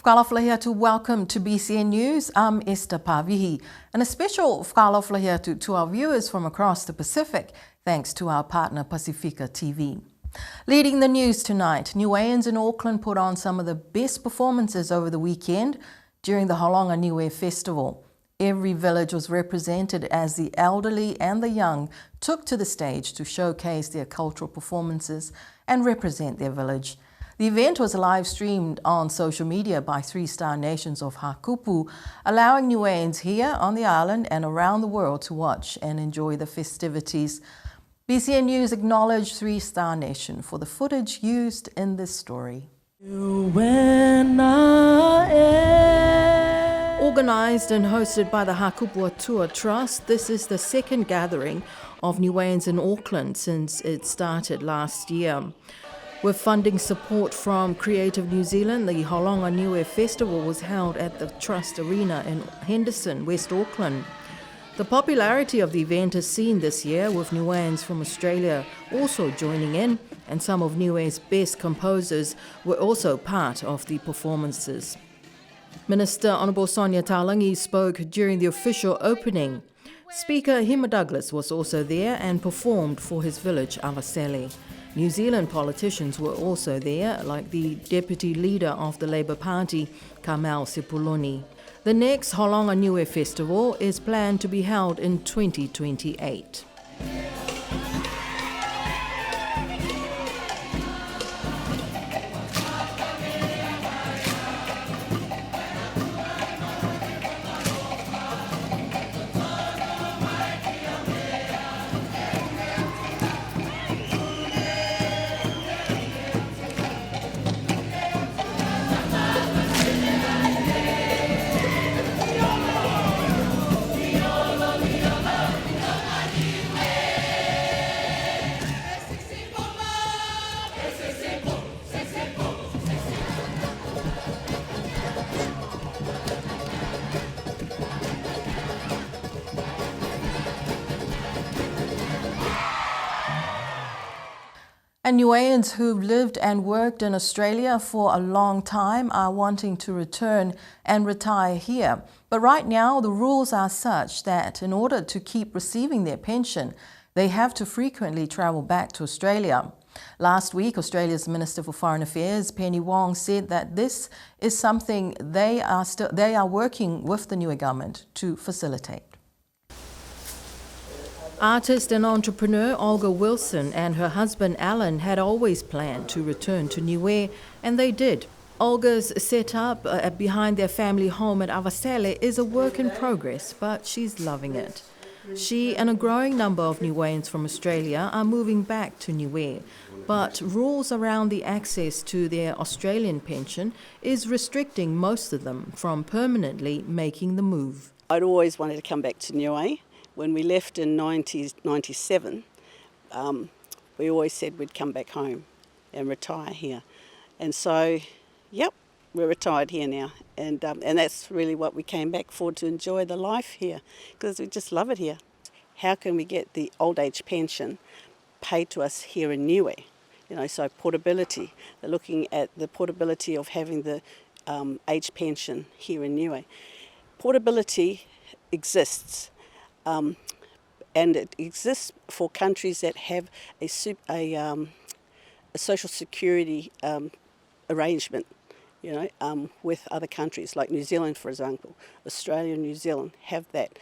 Whakalawhalahiatu, welcome to BCN News. I'm Esther Pavihi, and a special whakalawhalahiatu to our viewers from across the Pacific, thanks to our partner Pacifica TV. Leading the news tonight, Niueans in Auckland put on some of the best performances over the weekend during the Halonga Newear festival. Every village was represented as the elderly and the young took to the stage to showcase their cultural performances and represent their village. The event was live streamed on social media by 3-star nations of Hakupu, allowing Niueans here on the island and around the world to watch and enjoy the festivities. BCN News acknowledged 3-star nation for the footage used in this story. Organised and hosted by the Hakupu Tour Trust, this is the second gathering of Niueans in Auckland since it started last year. With funding support from Creative New Zealand, the Halonga Newear Festival was held at the Trust Arena in Henderson, West Auckland. The popularity of the event is seen this year, with Niueans from Australia also joining in, and some of Niue's best composers were also part of the performances. Minister Honourable Sonia Talangi spoke during the official opening. Speaker Hima Douglas was also there and performed for his village, Avasele. New Zealand politicians were also there, like the Deputy Leader of the Labour Party, Kamau Sepuloni. The next Halonga Newear Festival is planned to be held in 2028. And Niueans who've lived and worked in Australia for a long time are wanting to return and retire here. But right now, the rules are such that in order to keep receiving their pension, they have to frequently travel back to Australia. Last week, Australia's Minister for Foreign Affairs, Penny Wong, said that this is something they are working with the Niue government to facilitate. Artist and entrepreneur Olga Wilson and her husband Alan had always planned to return to Niue, and they did. Olga's setup behind their family home at Avasele is a work in progress, but she's loving it. She and a growing number of Niueans from Australia are moving back to Niue, but rules around the access to their Australian pension is restricting most of them from permanently making the move. I'd always wanted to come back to Niue. When we left in 1997, we always said we'd come back home and retire here. And so, yep, we're retired here now. And that's really what we came back for, to enjoy the life here, because we just love it here. How can we get the old age pension paid to us here in Niue? You know, so portability. They're looking at the portability of having the age pension here in Niue. Portability exists. And it exists for countries that have a social security arrangement, you know, with other countries, like New Zealand, for example. Australia and New Zealand have that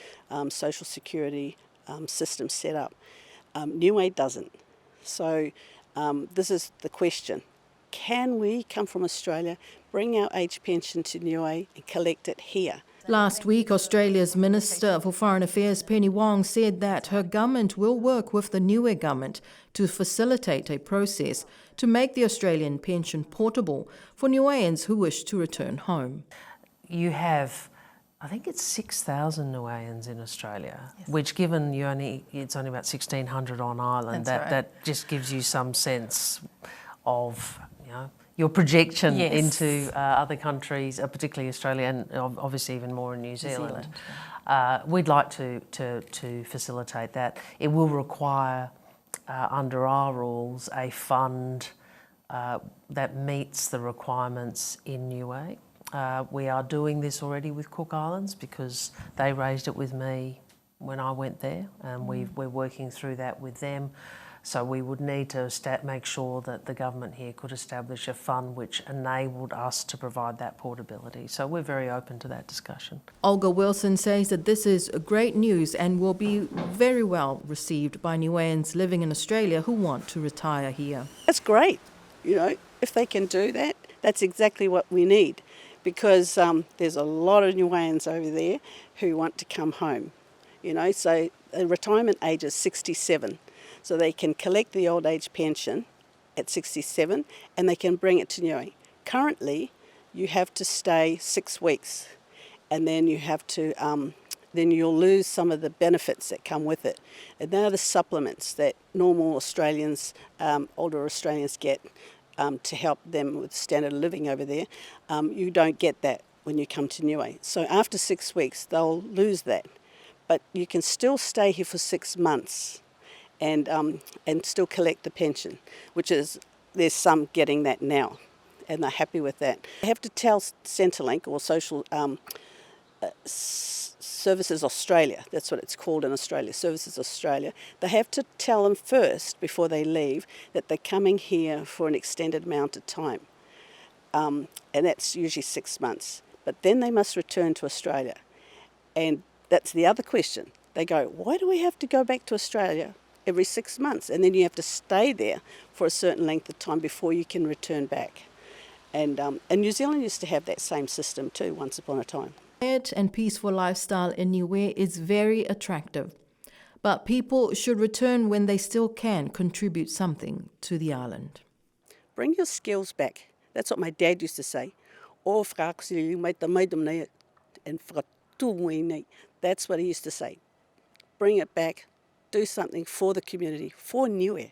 social security system set up. Niue doesn't. So this is the question. Can we come from Australia, bring our age pension to Niue and collect it here? Last week, Australia's Minister for Foreign Affairs, Penny Wong, said that her government will work with the Niue government to facilitate a process to make the Australian pension portable for Niueans who wish to return home. You have, I think it's 6,000 Niueans in Australia, yes. Which, given it's only about 1,600 on island, that just gives you some sense of, you know, your projection yes. into other countries, particularly Australia, and obviously even more in New Zealand. We'd like to facilitate that. It will require, under our rules, a fund that meets the requirements in Niue. We are doing this already with Cook Islands because they raised it with me when I went there, and we're working through that with them. So we would need to make sure that the government here could establish a fund which enabled us to provide that portability. So we're very open to that discussion. Olga Wilson says that this is great news and will be very well received by Niueans living in Australia who want to retire here. That's great. You know, if they can do that, that's exactly what we need, because there's a lot of Niueans over there who want to come home. You know, so the retirement age is 67. So they can collect the old age pension at 67 and they can bring it to Niue. Currently, you have to stay 6 weeks, and then you have to, then you'll lose some of the benefits that come with it. And they're the supplements that normal Australians, older Australians get to help them with standard of living over there. You don't get that when you come to Niue. So after 6 weeks, they'll lose that. But you can still stay here for 6 months and still collect the pension, which is, there's some getting that now, and they're happy with that. They have to tell Centrelink or Social Services Australia, that's what it's called in Australia, Services Australia. They have to tell them first, before they leave, that they're coming here for an extended amount of time, and that's usually 6 months. But then they must return to Australia, and that's the other question. They go, why do we have to go back to Australia every 6 months? And then you have to stay there for a certain length of time before you can return back. And New Zealand used to have that same system too, once upon a time. Quiet and peaceful lifestyle in Niue is very attractive, but people should return when they still can contribute something to the island. Bring your skills back. That's what my dad used to say. O whakakusiri mai te maidam nei and whakatūmui nei. That's what he used to say. Bring it back, do something for the community, for Niue.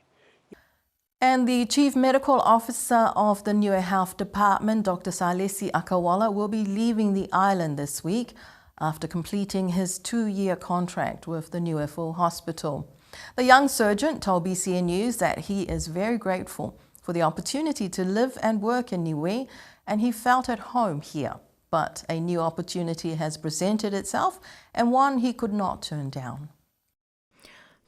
And the Chief Medical Officer of the Niue Health Department, Dr. Salesi Akauola, will be leaving the island this week after completing his 2-year contract with the Niue Full Hospital. The young surgeon told BCN News that he is very grateful for the opportunity to live and work in Niue, and he felt at home here. But a new opportunity has presented itself, and one he could not turn down.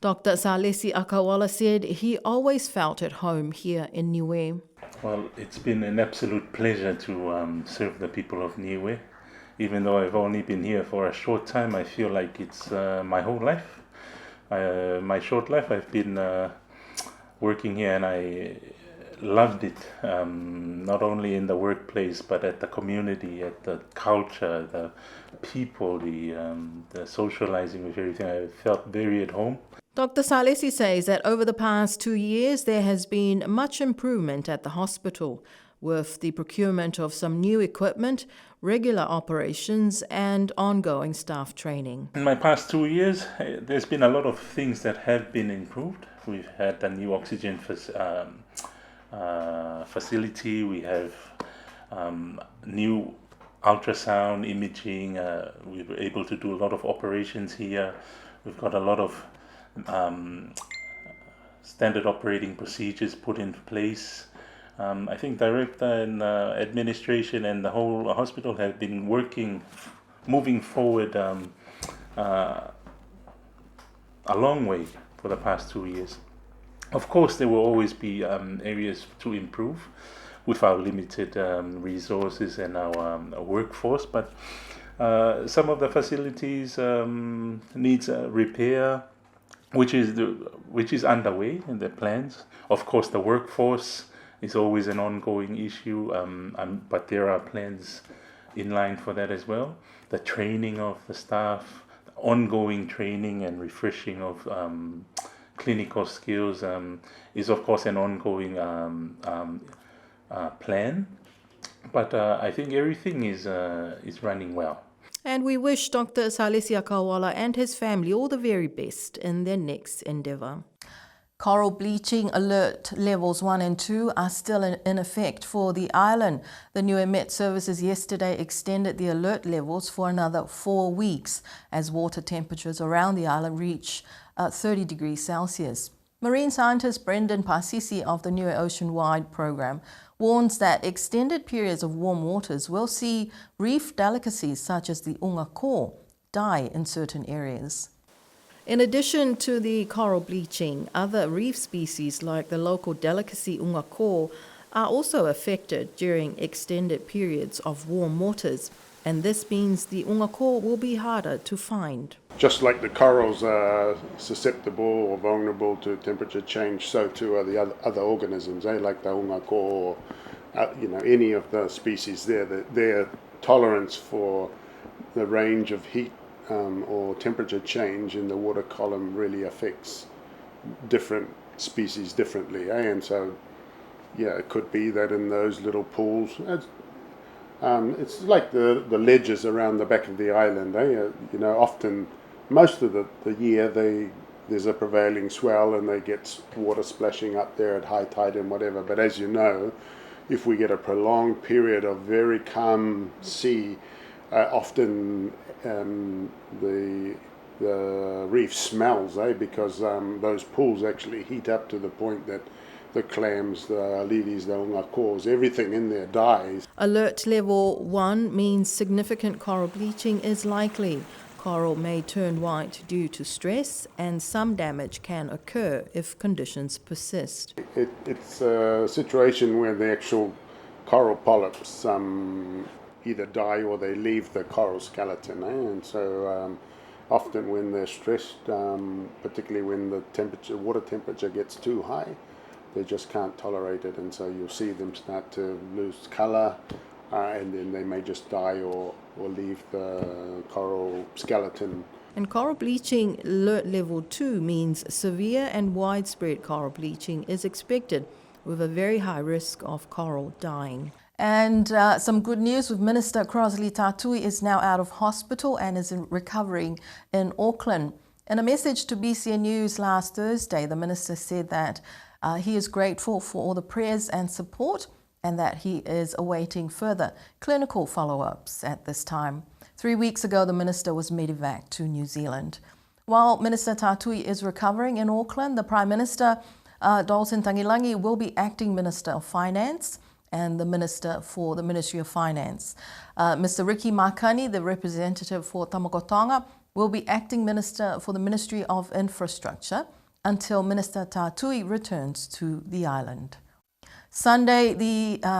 Dr. Salesi Akauola said he always felt at home here in Niue. Well, it's been an absolute pleasure to serve the people of Niue. Even though I've only been here for a short time, I feel like it's my whole life. My short life, I've been working here, and I loved it, not only in the workplace, but at the community, at the culture, the people, the socializing with everything. I felt very at home. Dr. Salesi says that over the past 2 years, there has been much improvement at the hospital with the procurement of some new equipment, regular operations, and ongoing staff training. In my past 2 years, there's been a lot of things that have been improved. We've had a new oxygen facility, we have new ultrasound imaging, we were able to do a lot of operations here. We've got a lot of standard operating procedures put in place. I think director and administration and the whole hospital have been moving forward a long way for the past 2 years. Of course, there will always be areas to improve with our limited resources and our workforce, but some of the facilities needs repair, which is underway in the plans. Of course, the workforce is always an ongoing issue, but there are plans in line for that as well. The training of the staff, the ongoing training and refreshing of clinical skills is of course an ongoing plan, but I think everything is running well. And we wish Dr. Salesi Akauola and his family all the very best in their next endeavour. Coral bleaching alert levels 1 and 2 are still in effect for the island. The Niue Met Services yesterday extended the alert levels for another 4 weeks as water temperatures around the island reach 30 degrees Celsius. Marine scientist Brendan Pasisi of the Niue Ocean-wide program warns that extended periods of warm waters will see reef delicacies such as the unga ko die in certain areas. In addition to the coral bleaching, other reef species like the local delicacy unga ko are also affected during extended periods of warm waters, and this means the unga ko will be harder to find. Just like the corals are susceptible or vulnerable to temperature change, so too are the other organisms, like the unga ko or any of the species there. Their tolerance for the range of heat or temperature change in the water column really affects different species differently, and so it could be that in those little pools, it's like the ledges around the back of the island. Often, most of the year, there's a prevailing swell and they get water splashing up there at high tide and whatever. But as you know, if we get a prolonged period of very calm sea, often the reef smells, because those pools actually heat up to the point that the clams, the alidis, the unga kos, everything in there dies. Alert level 1 means significant coral bleaching is likely. Coral may turn white due to stress, and some damage can occur if conditions persist. It's a situation where the actual coral polyps either die or they leave the coral skeleton, and so often when they're stressed, particularly when the water temperature gets too high, they just can't tolerate it, and so you'll see them start to lose colour, and then they may just die or leave the coral skeleton. And coral bleaching alert level 2 means severe and widespread coral bleaching is expected, with a very high risk of coral dying. And some good news with Minister Crosley Tatui is now out of hospital and is recovering in Auckland. In a message to BCN News last Thursday, the Minister said that he is grateful for all the prayers and support, and that he is awaiting further clinical follow-ups at this time. 3 weeks ago, the Minister was medevac to New Zealand. While Minister Tatui is recovering in Auckland, the Prime Minister, Dalton Tangilangi, will be acting Minister of Finance and the Minister for the Ministry of Finance. Mr. Ricky Makani, the representative for Tamagotonga, will be acting Minister for the Ministry of Infrastructure until Minister Tatui returns to the island. Sunday,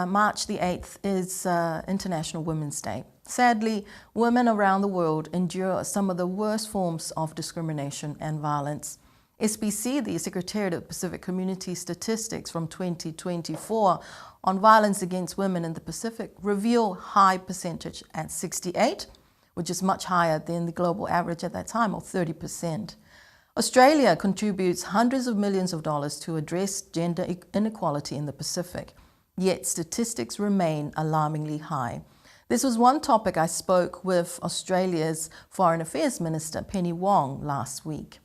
March the 8th, is International Women's Day. Sadly, women around the world endure some of the worst forms of discrimination and violence. SPC, the Secretariat of Pacific Community Statistics from 2024 on violence against women in the Pacific, reveal high percentage at 68, which is much higher than the global average at that time of 30%. Australia contributes hundreds of millions of dollars to address gender inequality in the Pacific, yet statistics remain alarmingly high. This was one topic I spoke with Australia's Foreign Affairs Minister Penny Wong last week.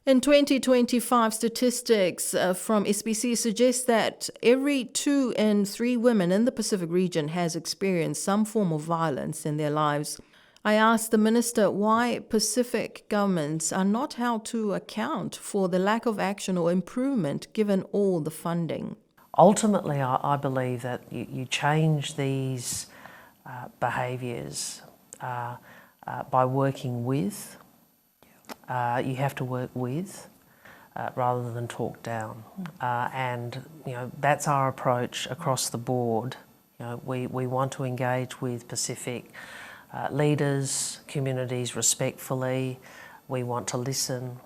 In 2025, statistics from SPC suggest that every 2 in 3 women in the Pacific region has experienced some form of violence in their lives. I asked the Minister why Pacific governments are not held to account for the lack of action or improvement given all the funding. Ultimately, I believe that you change these behaviours by working with. You have to work with rather than talk down. And that's our approach across the board. We want to engage with Pacific leaders, communities respectfully. We want to listen,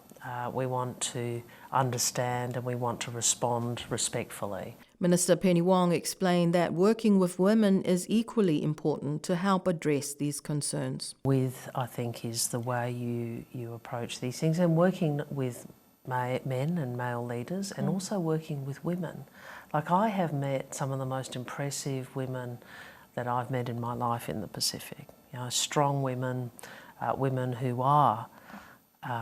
we want to understand, and we want to respond respectfully. Minister Penny Wong explained that working with women is equally important to help address these concerns. With, I think, is the way you approach these things, and working with men and male leaders, and also working with women. Like, I have met some of the most impressive women that I've met in my life in the Pacific. Strong women, women who are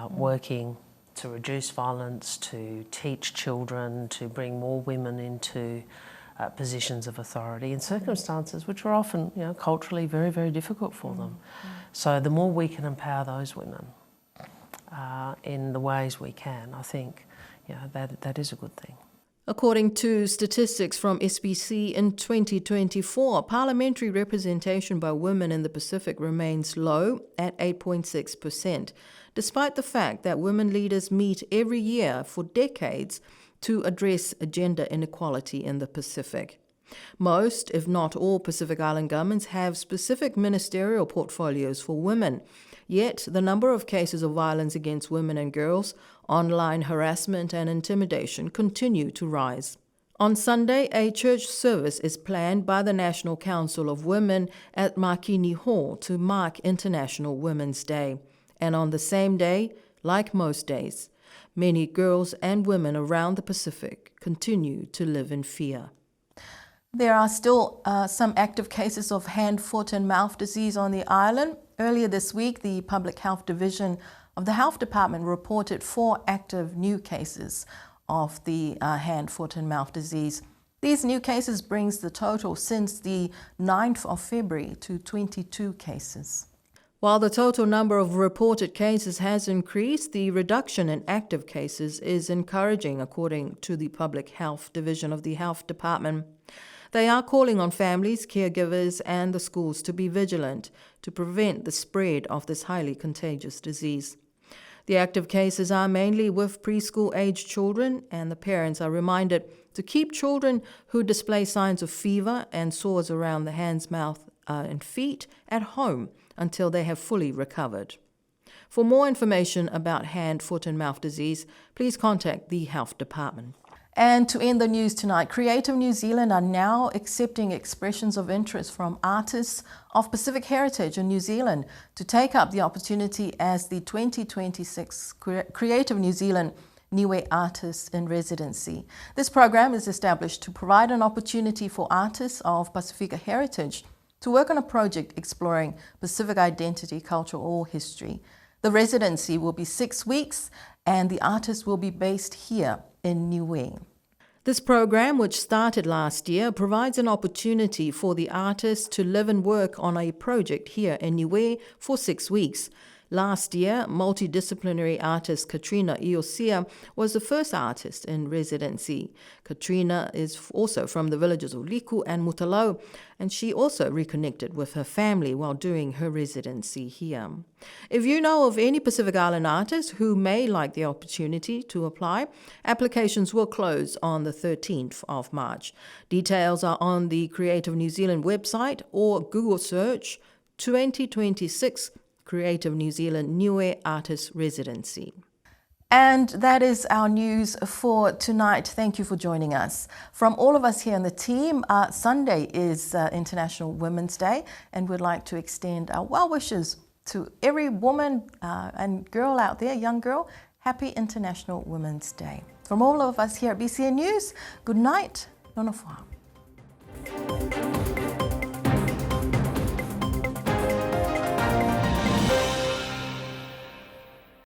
working to reduce violence, to teach children, to bring more women into positions of authority in circumstances which are often, culturally very, very difficult for them. So the more we can empower those women in the ways we can, I think, yeah, that is a good thing. According to statistics from SBC in 2024, parliamentary representation by women in the Pacific remains low at 8.6%, despite the fact that women leaders meet every year for decades to address gender inequality in the Pacific. Most, if not all, Pacific Island governments have specific ministerial portfolios for women, yet the number of cases of violence against women and girls, online harassment and intimidation continue to rise. On Sunday, a church service is planned by the National Council of Women at Makini Hall to mark International Women's Day. And on the same day, like most days, many girls and women around the Pacific continue to live in fear. There are still some active cases of hand, foot and mouth disease on the island. Earlier this week, the Public Health Division of the Health Department reported 4 active new cases of the hand, foot and mouth disease. These new cases brings the total since the 9th of February to 22 cases. While the total number of reported cases has increased, the reduction in active cases is encouraging, according to the Public Health Division of the Health Department. They are calling on families, caregivers and the schools to be vigilant to prevent the spread of this highly contagious disease. The active cases are mainly with preschool-aged children, and the parents are reminded to keep children who display signs of fever and sores around the hands, mouth and feet at home until they have fully recovered. For more information about hand, foot and mouth disease, please contact the Health Department. And to end the news tonight, Creative New Zealand are now accepting expressions of interest from artists of Pacific heritage in New Zealand to take up the opportunity as the 2026 Creative New Zealand Newear Artists in Residency. This program is established to provide an opportunity for artists of Pacifica heritage to work on a project exploring Pacific identity, culture or history. The residency will be 6 weeks and the artists will be based here in Niue. This program, which started last year, provides an opportunity for the artists to live and work on a project here in Niue for 6 weeks. Last year, multidisciplinary artist Katrina Iosia was the first artist in residency. Katrina is also from the villages of Liku and Mutalau, and she also reconnected with her family while doing her residency here. If you know of any Pacific Island artists who may like the opportunity to apply, applications will close on the 13th of March. Details are on the Creative New Zealand website or Google search 2026 Creative New Zealand Newear Artist Residency. And that is our news for tonight. Thank you for joining us. From all of us here in the team, Sunday is International Women's Day, and we'd like to extend our well wishes to every woman and girl out there, young girl. Happy International Women's Day. From all of us here at BCN News, good night. Nona fua.